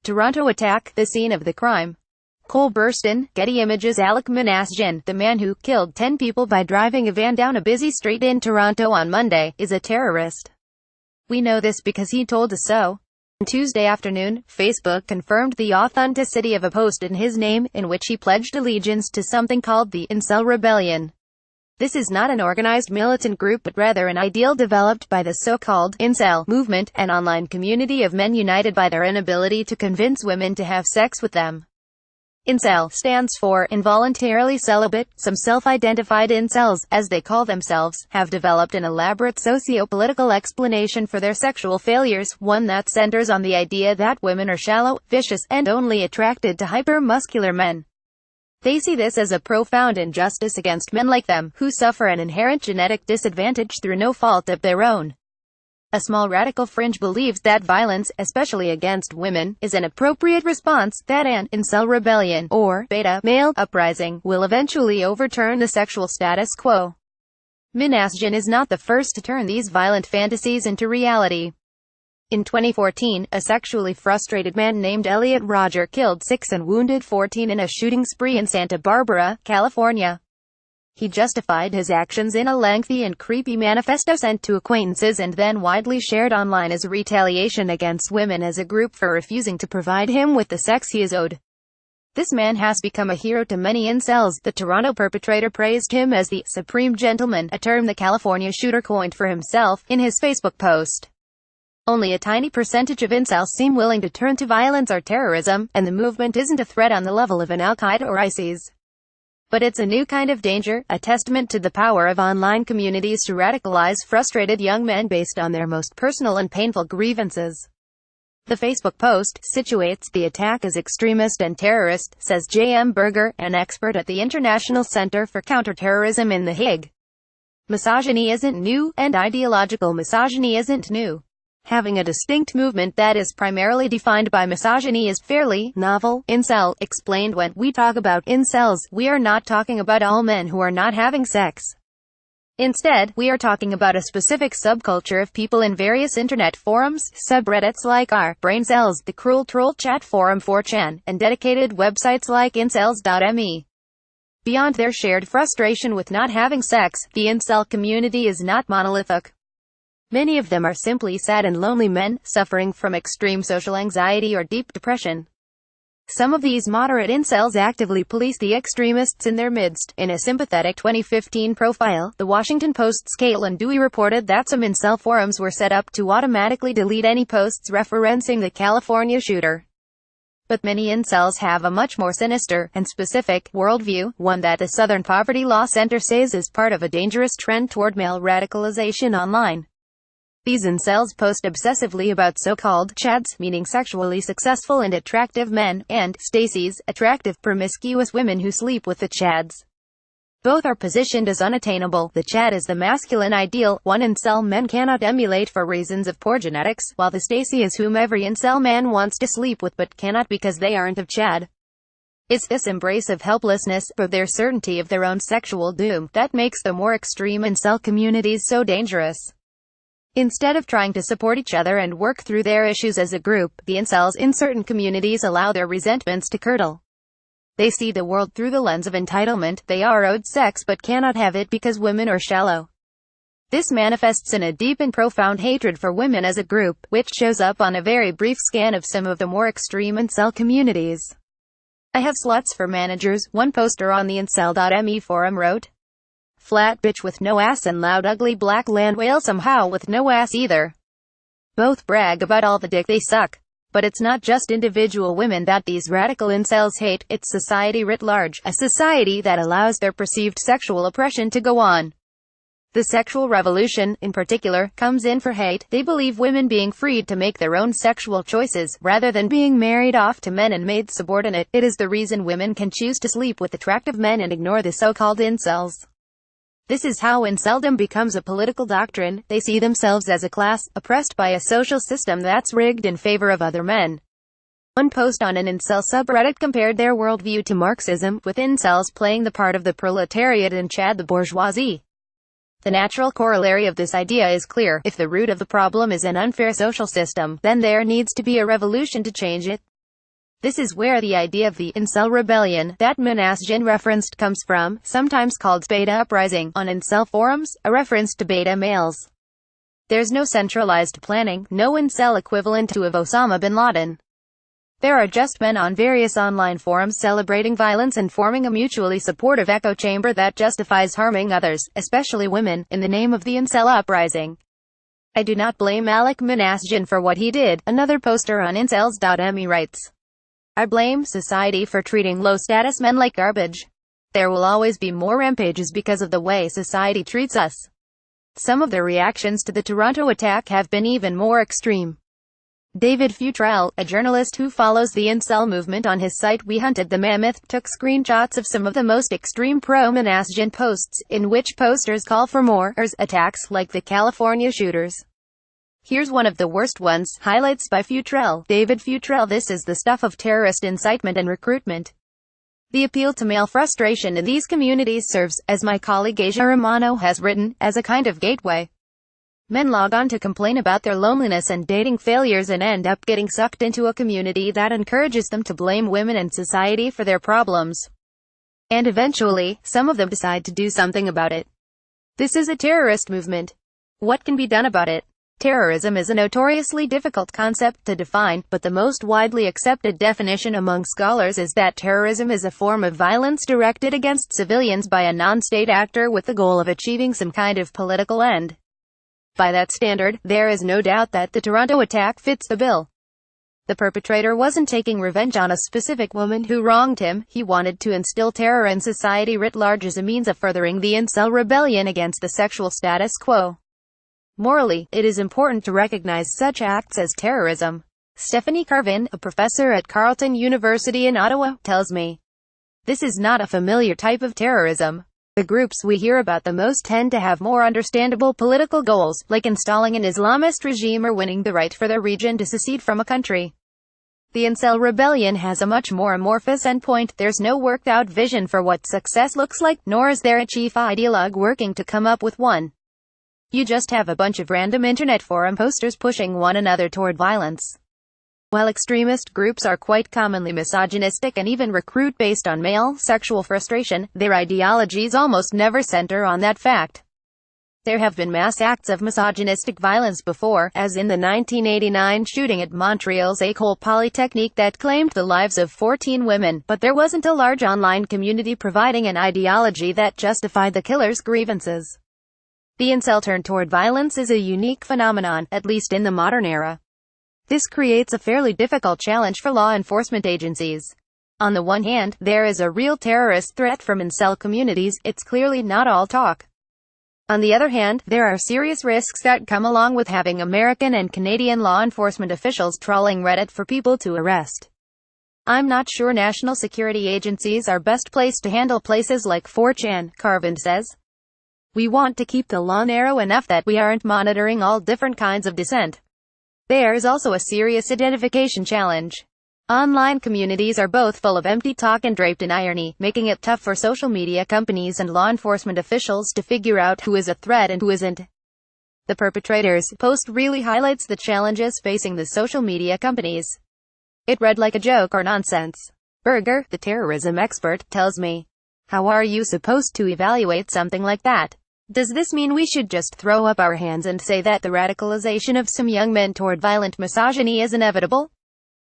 Toronto attack, the scene of the crime. Cole Burston, Getty Images. Alec Manasjian, the man who killed 10 people by driving a van down a busy street in Toronto on Monday, is a terrorist. We know this because he told us so. On Tuesday afternoon, Facebook confirmed the authenticity of a post in his name, in which he pledged allegiance to something called the Incel Rebellion. This is not an organized militant group but rather an ideal developed by the so-called Incel movement, an online community of men united by their inability to convince women to have sex with them. Incel stands for involuntarily celibate. Some self-identified incels, as they call themselves, have developed an elaborate socio-political explanation for their sexual failures, one that centers on the idea that women are shallow, vicious, and only attracted to hyper-muscular men. They see this as a profound injustice against men like them, who suffer an inherent genetic disadvantage through no fault of their own. A small radical fringe believes that violence, especially against women, is an appropriate response, that an incel rebellion, or beta male uprising, will eventually overturn the sexual status quo. Manasjian is not the first to turn these violent fantasies into reality. In 2014, a sexually frustrated man named Elliot Rodger killed 6 and wounded 14 in a shooting spree in Santa Barbara, California. He justified his actions in a lengthy and creepy manifesto sent to acquaintances and then widely shared online as a retaliation against women as a group for refusing to provide him with the sex he is owed. This man has become a hero to many incels. The Toronto perpetrator praised him as the supreme gentleman, a term the California shooter coined for himself, in his Facebook post. Only a tiny percentage of incels seem willing to turn to violence or terrorism, and the movement isn't a threat on the level of an Al-Qaeda or ISIS. But it's a new kind of danger, a testament to the power of online communities to radicalize frustrated young men based on their most personal and painful grievances. The Facebook post situates the attack as extremist and terrorist, says J.M. Berger, an expert at the International Center for Counterterrorism in The Hague. Misogyny isn't new, and ideological misogyny isn't new. Having a distinct movement that is primarily defined by misogyny is fairly novel. Incel explained, when we talk about incels, we are not talking about all men who are not having sex. Instead, we are talking about a specific subculture of people in various internet forums, subreddits like r, brain cells, the cruel troll chat forum 4chan, and dedicated websites like incels.me. Beyond their shared frustration with not having sex, the incel community is not monolithic. Many of them are simply sad and lonely men, suffering from extreme social anxiety or deep depression. Some of these moderate incels actively police the extremists in their midst. In a sympathetic 2015 profile, The Washington Post's Caitlin Dewey reported that some incel forums were set up to automatically delete any posts referencing the California shooter. But many incels have a much more sinister and specific worldview, one that the Southern Poverty Law Center says is part of a dangerous trend toward male radicalization online. These incels post obsessively about so-called chads, meaning sexually successful and attractive men, and Stacies, attractive promiscuous women who sleep with the chads. Both are positioned as unattainable. The chad is the masculine ideal, one incel men cannot emulate for reasons of poor genetics, while the Stacy is whom every incel man wants to sleep with but cannot because they aren't of chad. It's this embrace of helplessness, or their certainty of their own sexual doom, that makes the more extreme incel communities so dangerous. Instead of trying to support each other and work through their issues as a group, the incels in certain communities allow their resentments to curdle. They see the world through the lens of entitlement. They are owed sex but cannot have it because women are shallow. This manifests in a deep and profound hatred for women as a group, which shows up on a very brief scan of some of the more extreme incel communities. "I have sluts for managers," one poster on the incel.me forum wrote. "Flat bitch with no ass and loud ugly black land whale somehow with no ass either." Both brag about all the dick they suck. But it's not just individual women that these radical incels hate, it's society writ large, a society that allows their perceived sexual oppression to go on. The sexual revolution, in particular, comes in for hate. They believe women being freed to make their own sexual choices, rather than being married off to men and made subordinate. It is the reason women can choose to sleep with attractive men and ignore the so-called incels. This is how inceldom becomes a political doctrine. They see themselves as a class, oppressed by a social system that's rigged in favor of other men. One post on an incel subreddit compared their worldview to Marxism, with incels playing the part of the proletariat and Chad the bourgeoisie. The natural corollary of this idea is clear. If the root of the problem is an unfair social system, then there needs to be a revolution to change it. This is where the idea of the Incel rebellion that Manasjian referenced comes from, sometimes called beta uprising on Incel forums, a reference to beta males. There's no centralized planning, no Incel equivalent to of Osama bin Laden. There are just men on various online forums celebrating violence and forming a mutually supportive echo chamber that justifies harming others, especially women, in the name of the Incel uprising. I do not blame Alec Manasjian for what he did, another poster on incels.me writes. I blame society for treating low-status men like garbage. There will always be more rampages because of the way society treats us. Some of the reactions to the Toronto attack have been even more extreme. David Futrell, a journalist who follows the Incel movement on his site We Hunted the Mammoth, took screenshots of some of the most extreme pro-Manasjian posts, in which posters call for more attacks like the California shooters. Here's one of the worst ones, highlights by Futrell. David Futrell. This is the stuff of terrorist incitement and recruitment. The appeal to male frustration in these communities serves, as my colleague Asia Romano has written, as a kind of gateway. Men log on to complain about their loneliness and dating failures and end up getting sucked into a community that encourages them to blame women and society for their problems. And eventually, some of them decide to do something about it. This is a terrorist movement. What can be done about it? Terrorism is a notoriously difficult concept to define, but the most widely accepted definition among scholars is that terrorism is a form of violence directed against civilians by a non-state actor with the goal of achieving some kind of political end. By that standard, there is no doubt that the Toronto attack fits the bill. The perpetrator wasn't taking revenge on a specific woman who wronged him, he wanted to instill terror in society writ large as a means of furthering the Incel rebellion against the sexual status quo. Morally, it is important to recognize such acts as terrorism. Stephanie Carvin, a professor at Carleton University in Ottawa, tells me. This is not a familiar type of terrorism. The groups we hear about the most tend to have more understandable political goals, like installing an Islamist regime or winning the right for their region to secede from a country. The Incel rebellion has a much more amorphous endpoint. There's no worked-out vision for what success looks like, nor is there a chief ideologue working to come up with one. You just have a bunch of random internet forum posters pushing one another toward violence. While extremist groups are quite commonly misogynistic and even recruit based on male sexual frustration, their ideologies almost never center on that fact. There have been mass acts of misogynistic violence before, as in the 1989 shooting at Montreal's École Polytechnique that claimed the lives of 14 women, but there wasn't a large online community providing an ideology that justified the killer's grievances. The incel turn toward violence is a unique phenomenon, at least in the modern era. This creates a fairly difficult challenge for law enforcement agencies. On the one hand, there is a real terrorist threat from incel communities, it's clearly not all talk. On the other hand, there are serious risks that come along with having American and Canadian law enforcement officials trawling Reddit for people to arrest. I'm not sure national security agencies are best placed to handle places like 4chan, Carvin says. We want to keep the law narrow enough that we aren't monitoring all different kinds of dissent. There is also a serious identification challenge. Online communities are both full of empty talk and draped in irony, making it tough for social media companies and law enforcement officials to figure out who is a threat and who isn't. The perpetrator's post really highlights the challenges facing the social media companies. It read like a joke or nonsense. Berger, the terrorism expert, tells me. How are you supposed to evaluate something like that? Does this mean we should just throw up our hands and say that the radicalization of some young men toward violent misogyny is inevitable?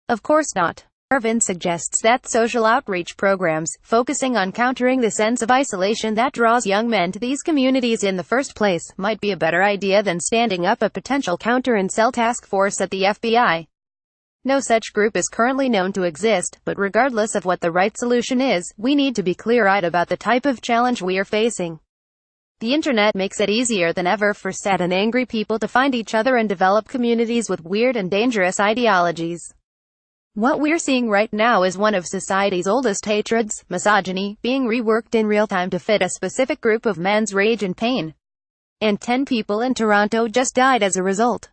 Of course not. Carvin suggests that social outreach programs, focusing on countering the sense of isolation that draws young men to these communities in the first place, might be a better idea than standing up a potential counter-incel task force at the FBI. No such group is currently known to exist, but regardless of what the right solution is, we need to be clear-eyed about the type of challenge we are facing. The internet makes it easier than ever for sad and angry people to find each other and develop communities with weird and dangerous ideologies. What we're seeing right now is one of society's oldest hatreds, misogyny, being reworked in real time to fit a specific group of men's rage and pain. And 10 people in Toronto just died as a result.